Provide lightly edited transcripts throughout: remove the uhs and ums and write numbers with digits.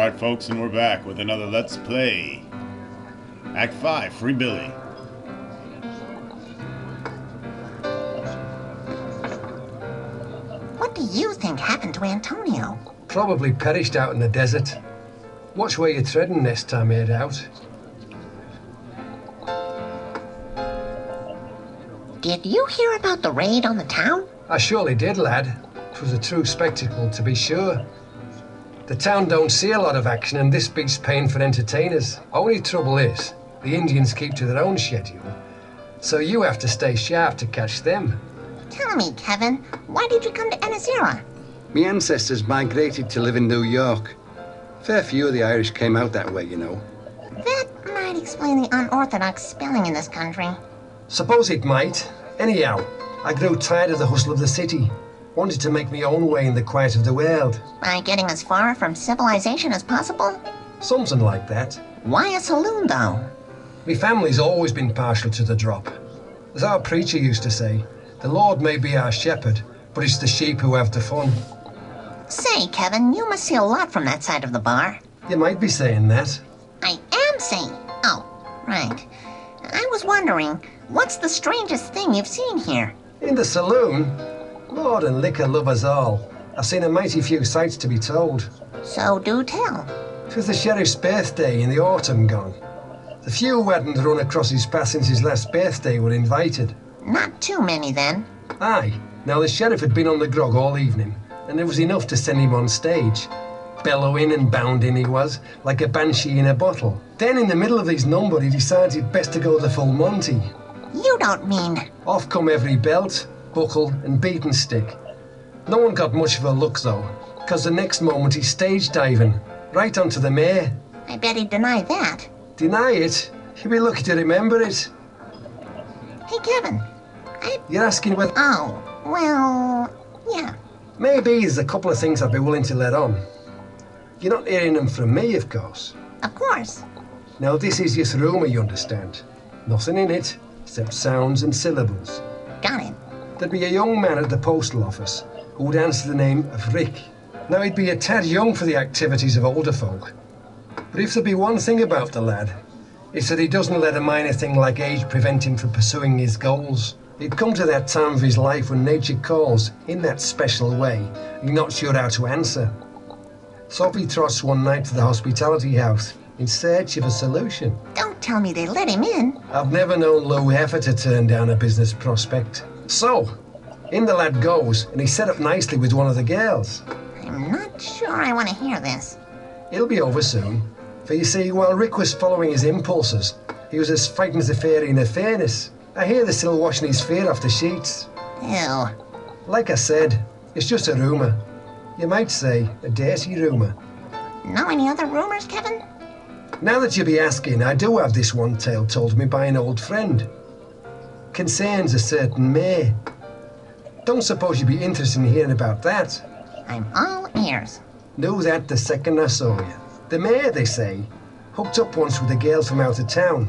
Alright folks, and we're back with another Let's Play. Act 5, Free Billy. What do you think happened to Antonio? Probably perished out in the desert. Watch where you're treading next time you head out. Did you hear about the raid on the town? I surely did, lad. It was a true spectacle, to be sure. The town don't see a lot of action, and this beats paying for entertainers. Only trouble is, the Indians keep to their own schedule, so you have to stay sharp to catch them. Tell me, Kevin, why did you come to Ennisera? My ancestors migrated to live in New York. Fair few of the Irish came out that way, you know. That might explain the unorthodox spelling in this country. Suppose it might. Anyhow, I grew tired of the hustle of the city. Wanted to make my own way in the quiet of the world. By getting as far from civilization as possible? Something like that. Why a saloon, though? My family's always been partial to the drop. As our preacher used to say, the Lord may be our shepherd, but it's the sheep who have the fun. Say, Kevin, you must see a lot from that side of the bar. You might be saying that. I am saying. Oh, right. I was wondering, what's the strangest thing you've seen here? In the saloon? Lord and liquor love us all. I've seen a mighty few sights to be told. So do tell. 'Twas the sheriff's birthday in the autumn gone. The few who hadn't run across his path since his last birthday were invited. Not too many, then. Aye. Now the sheriff had been on the grog all evening, and there was enough to send him on stage. Bellowing and bounding he was, like a banshee in a bottle. Then in the middle of his number he decided best to go the full Monty. You don't mean... Off come every belt, buckle and beaten stick. No one got much of a look though, because the next moment he's stage diving, right onto the mare. I bet he'd deny that. Deny it? He'll be lucky to remember it. Hey, Kevin, You're asking whether... Oh, well, yeah. Maybe there's a couple of things I'd be willing to let on. You're not hearing them from me, of course. Of course. Now this is just rumour, you understand. Nothing in it, except sounds and syllables. Got it. There'd be a young man at the postal office who would answer the name of Rick. Now he'd be a tad young for the activities of older folk. But if there be one thing about the lad, it's that he doesn't let a minor thing like age prevent him from pursuing his goals. He'd come to that time of his life when nature calls in that special way, and he's not sure how to answer. So up he trots one night to the hospitality house in search of a solution. Don't tell me they let him in. I've never known Lou Heifer to turn down a business prospect. So, in the lad goes, and he's set up nicely with one of the girls. I'm not sure I want to hear this. It'll be over soon. For you see, while Rick was following his impulses, he was as frightened as a fairy in a furnace. I hear they're still washing his fear off the sheets. Ew. Like I said, it's just a rumour. You might say a dirty rumour. Know any other rumors, Kevin? Now that you be asking, I do have this one tale told me by an old friend. Concerns a certain mare. Don't suppose you'd be interested in hearing about that? I'm all ears. Knew that the second I saw you. The mare, they say, hooked up once with a girl from out of town.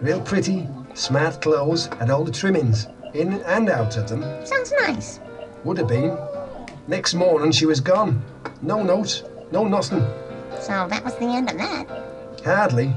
Real pretty, smart clothes, had all the trimmings, in and out of them. Sounds nice. Would have been. Next morning she was gone. No note, no nothing. So that was the end of that. Hardly.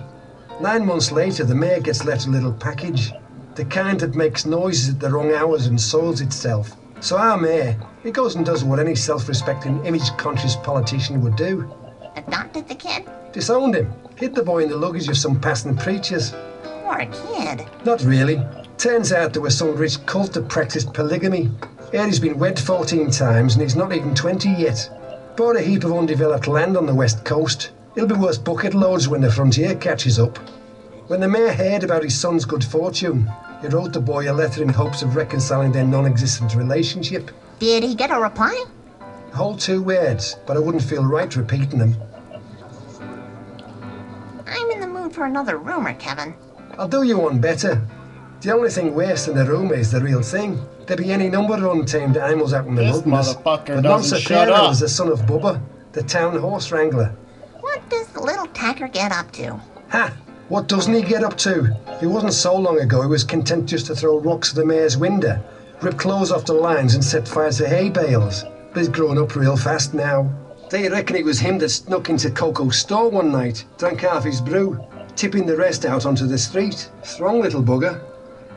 9 months later the mare gets left a little package. The kind that makes noises at the wrong hours and soils itself. So our mare, it goes and does what any self-respecting, image-conscious politician would do. Adopted the kid? Disowned him. Hid the boy in the luggage of some passing preachers. Poor kid. Not really. Turns out there was some rich cult that practiced polygamy. Here he's been wed 14 times and he's not even 20 yet. Bought a heap of undeveloped land on the west coast. It'll be worth bucket loads when the frontier catches up. When the mayor heard about his son's good fortune, he wrote the boy a letter in hopes of reconciling their non-existent relationship. Did he get a reply? A whole 2 words, but I wouldn't feel right repeating them. I'm in the mood for another rumor, Kevin. I'll do you one better. The only thing worse than the rumour is the real thing. There be any number of untamed animals out in the This wilderness, motherfucker but none doesn't so shut feral up. as the son of Bubba, the town horse wrangler. What does the little tacker get up to? Ha! What doesn't he get up to? It wasn't so long ago he was content just to throw rocks at the mayor's window, rip clothes off the lines and set fire to hay bales. But he's grown up real fast now. They reckon it was him that snuck into Coco's store one night, drank half his brew, tipping the rest out onto the street. Strong little bugger.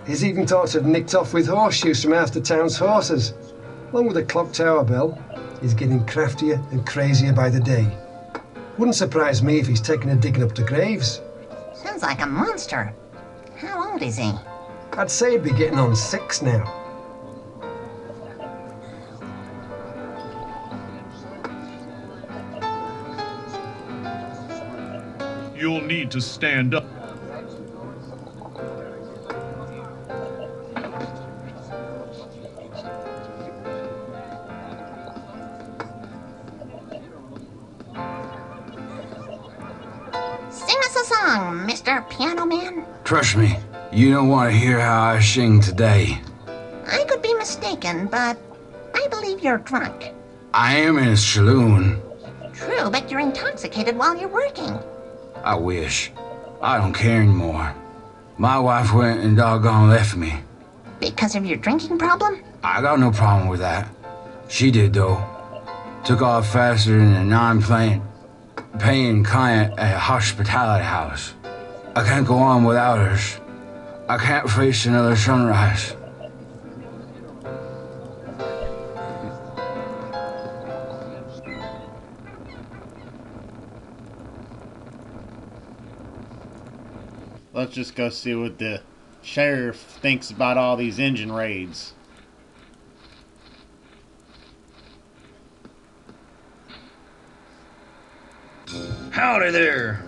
He's even thought to have nicked off with horseshoes from half the town's horses. Along with the clock tower bell, he's getting craftier and crazier by the day. Wouldn't surprise me if he's taken a digging up the graves. Sounds like a monster. How old is he? I'd say he'd be getting on 6 now. You'll need to stand up. Sing us a song, Mr. Piano Man. Trust me, you don't want to hear how I sing today. I could be mistaken, but I believe you're drunk. I am in a saloon. True, but you're intoxicated while you're working. I wish. I don't care anymore. My wife went and doggone left me. Because of your drinking problem? I got no problem with that. She did, though. Took off faster than a non-paying client at a hospitality house. I can't go on without hers. I can't face another sunrise. Let's just go see what the sheriff thinks about all these Injun raids. Howdy there.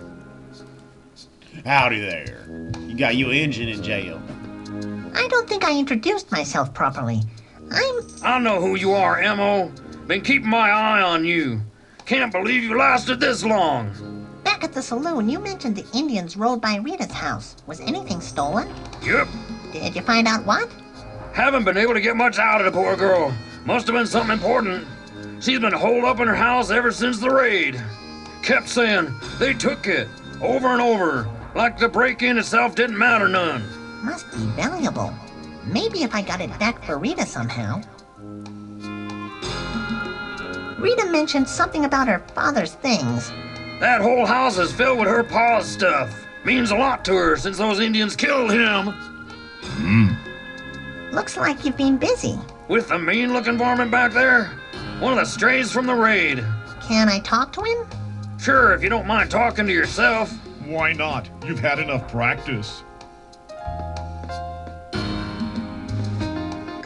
Howdy there. You got you Injun in jail. I don't think I introduced myself properly. I know who you are, Emmo. Been keeping my eye on you. Can't believe you lasted this long. Back at the saloon, you mentioned the Indians rode by Rita's house. Was anything stolen? Yep. Did you find out what? Haven't been able to get much out of the poor girl. Must have been something important. She's been holed up in her house ever since the raid. Kept saying they took it over and over, like the break-in itself didn't matter none. Must be valuable. Maybe if I got it back for Rita somehow. Rita mentioned something about her father's things. That whole house is filled with her pa's stuff. Means a lot to her since those Indians killed him. Looks like you've been busy. With the mean-looking varmint back there? One of the strays from the raid. Can I talk to him? Sure, if you don't mind talking to yourself. Why not? You've had enough practice.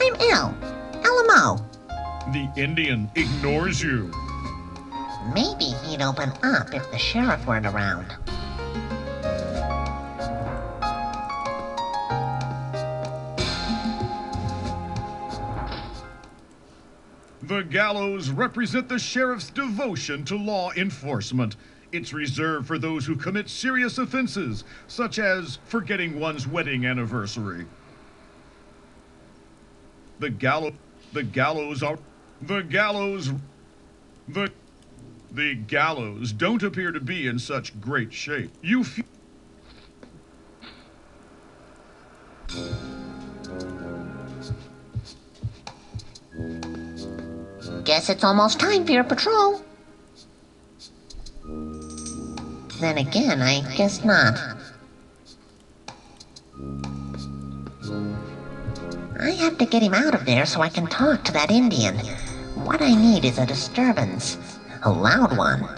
I'm Elmo. The Indian ignores you. Maybe he'd open up if the sheriff weren't around. The gallows represent the sheriff's devotion to law enforcement. It's reserved for those who commit serious offenses, such as forgetting one's wedding anniversary. The gallows don't appear to be in such great shape. Guess it's almost time for your patrol. Then again, I guess not. I have to get him out of there so I can talk to that Indian. What I need is a disturbance. A loud one.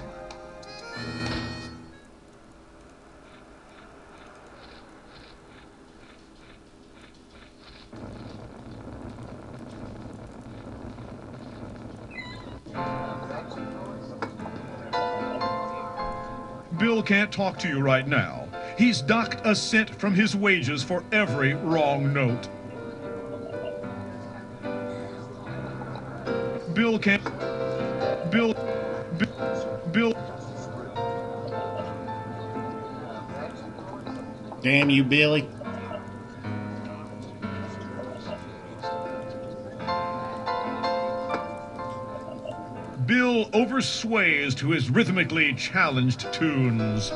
Bill can't talk to you right now. He's docked a cent from his wages for every wrong note. Bill can't... Bill... Damn you, Billy. Bill oversways to his rhythmically challenged tunes.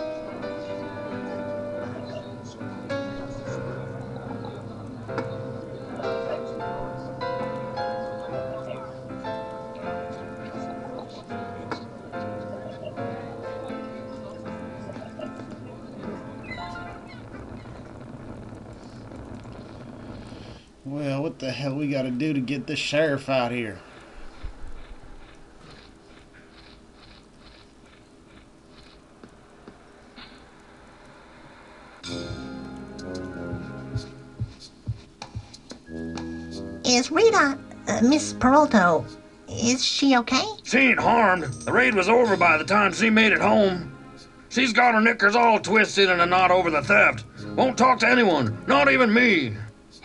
Well, what the hell we gotta do to get this sheriff out here? Is Rita, Miss Peralta, is she okay? She ain't harmed. The raid was over by the time she made it home. She's got her knickers all twisted in a knot over the theft. Won't talk to anyone, not even me.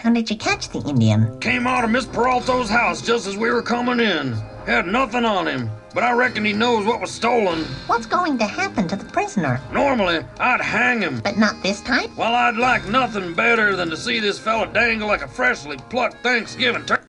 How did you catch the Indian? Came out of Miss Peralta's house just as we were coming in. Had nothing on him, but I reckon he knows what was stolen. What's going to happen to the prisoner? Normally, I'd hang him. But not this time? Well, I'd like nothing better than to see this fella dangle like a freshly plucked Thanksgiving turkey.